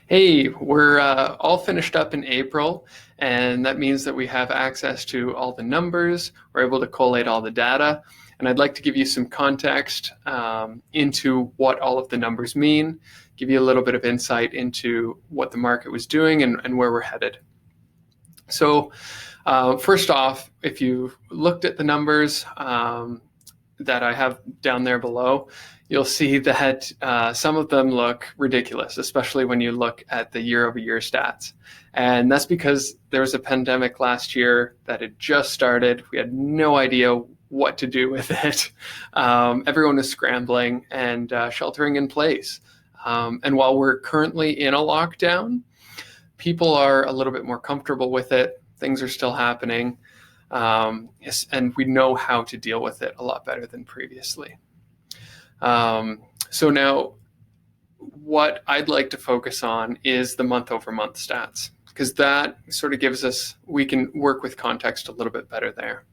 Hey, we're all finished up in April, and that means that we have access to all the numbers. We're able to collate all the data, and I'd like to give you some context into what all of the numbers mean, give you a little bit of insight into what the market was doing and where we're headed. So, first off, if you looked at the numbers that I have down there below, you'll see that some of them look ridiculous, especially when you look at the year-over-year stats. And that's because there was a pandemic last year that had just started. We had no idea what to do with it. Everyone was scrambling and sheltering in place. And while we're currently in a lockdown, people are a little bit more comfortable with it. Things are still happening. And we know how to deal with it a lot better than previously. So now what I'd like to focus on is the month over month stats, because that sort of gives us, we can work with context a little bit better there.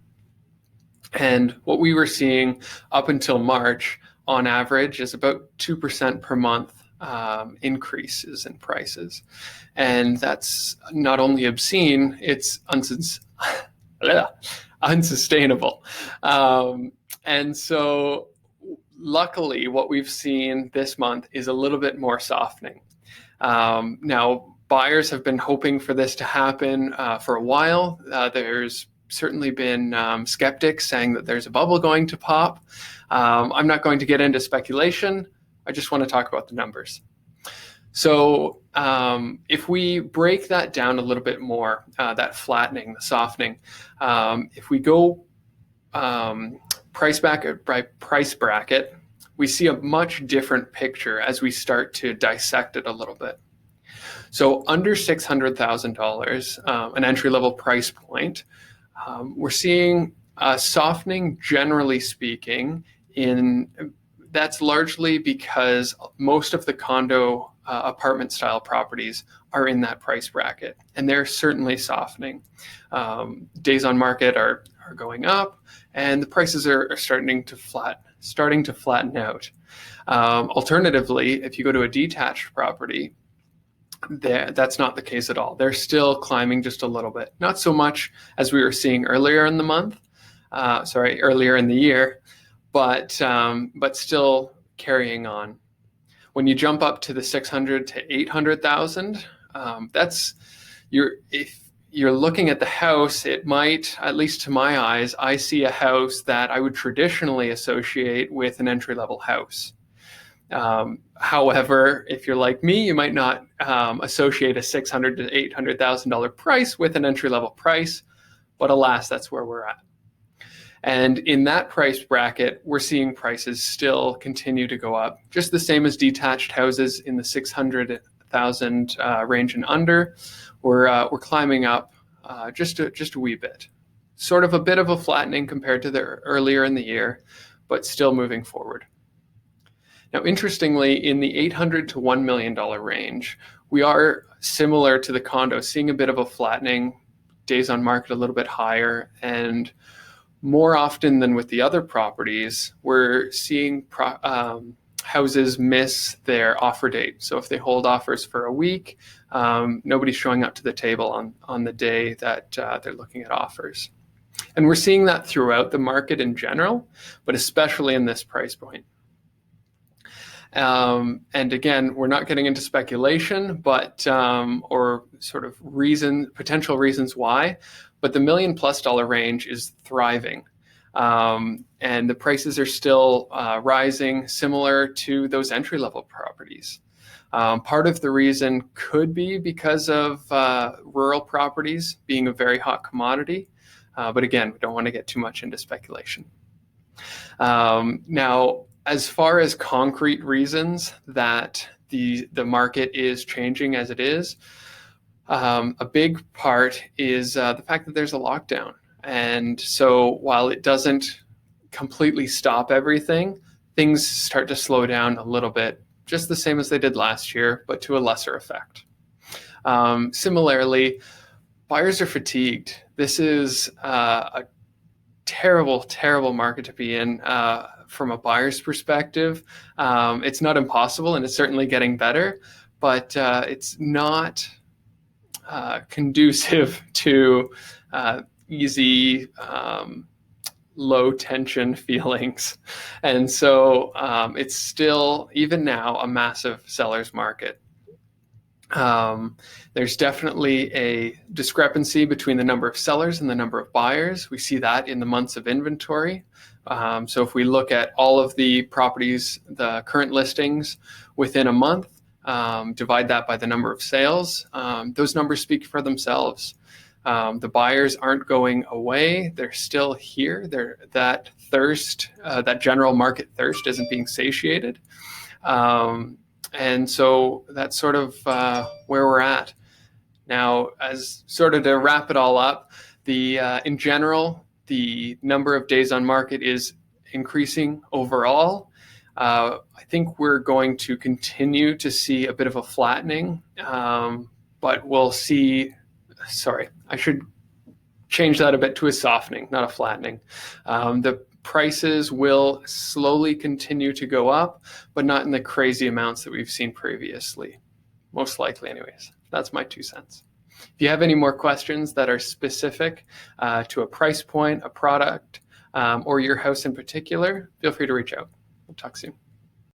And what we were seeing up until March on average is about 2% per month increases in prices. And that's not only obscene, it's unsustainable. And so luckily, what we've seen this month is a little bit more softening. Now, buyers have been hoping for this to happen for a while. There's certainly been skeptics saying that there's a bubble going to pop. I'm not going to get into speculation. I just want to talk about the numbers. So if we break that down a little bit more, that flattening, the softening, if we go price bracket by price bracket, we see a much different picture as we start to dissect it a little bit. So under $600,000, an entry-level price point, we're seeing a softening, generally speaking, that's largely because most of the condo apartment style properties are in that price bracket, and they're certainly softening. Days on market are going up, and the prices are starting to flatten out. Alternatively, if you go to a detached property, that's not the case at all. They're still climbing just a little bit, not so much as we were seeing earlier in the year, but still carrying on. When you jump up to the 600 to 800,000, if you're looking at the house, it might, at least to my eyes, I see a house that I would traditionally associate with an entry-level house. However, if you're like me, you might not associate a $600,000 to $800,000 price with an entry-level price, but alas, that's where we're at. And in that price bracket, we're seeing prices still continue to go up, just the same as detached houses in the 600,000 range and under. We're climbing up just a wee bit. Sort of a bit of a flattening compared to the earlier in the year, but still moving forward. Now, interestingly, in the $800,000 to $1 million range, we are similar to the condo, seeing a bit of a flattening, days on market a little bit higher, and more often than with the other properties, we're seeing houses miss their offer date. So if they hold offers for a week, nobody's showing up to the table on the day that they're looking at offers. And we're seeing that throughout the market in general, but especially in this price point. And again, we're not getting into speculation, but or sort of potential reasons why, but the $1 million+ range is thriving. And the prices are still rising, similar to those entry-level properties. Part of the reason could be because of rural properties being a very hot commodity. But again, we don't want to get too much into speculation. Now, as far as concrete reasons that the market is changing as it is, a big part is the fact that there's a lockdown. And so while it doesn't completely stop everything, things start to slow down a little bit, just the same as they did last year, but to a lesser effect. Similarly, buyers are fatigued. This is a terrible, terrible market to be in from a buyer's perspective. It's not impossible, and it's certainly getting better, but it's not conducive to easy, low tension feelings. And so it's still, even now, a massive seller's market. There's definitely a discrepancy between the number of sellers and the number of buyers. We see that in the months of inventory. So if we look at all of the properties, the current listings within a month, divide that by the number of sales, those numbers speak for themselves. The buyers aren't going away. They're still here. That thirst, that general market thirst isn't being satiated. And so that's sort of where we're at. Now, as sort of to wrap it all up, in general, the number of days on market is increasing overall. I think we're going to continue to see a bit of a flattening, but we'll see, sorry, I should change that a bit to a softening, not a flattening. The prices will slowly continue to go up, but not in the crazy amounts that we've seen previously, most likely anyways. That's my 2 cents. If you have any more questions that are specific to a price point, a product, or your house in particular, feel free to reach out. We'll talk soon.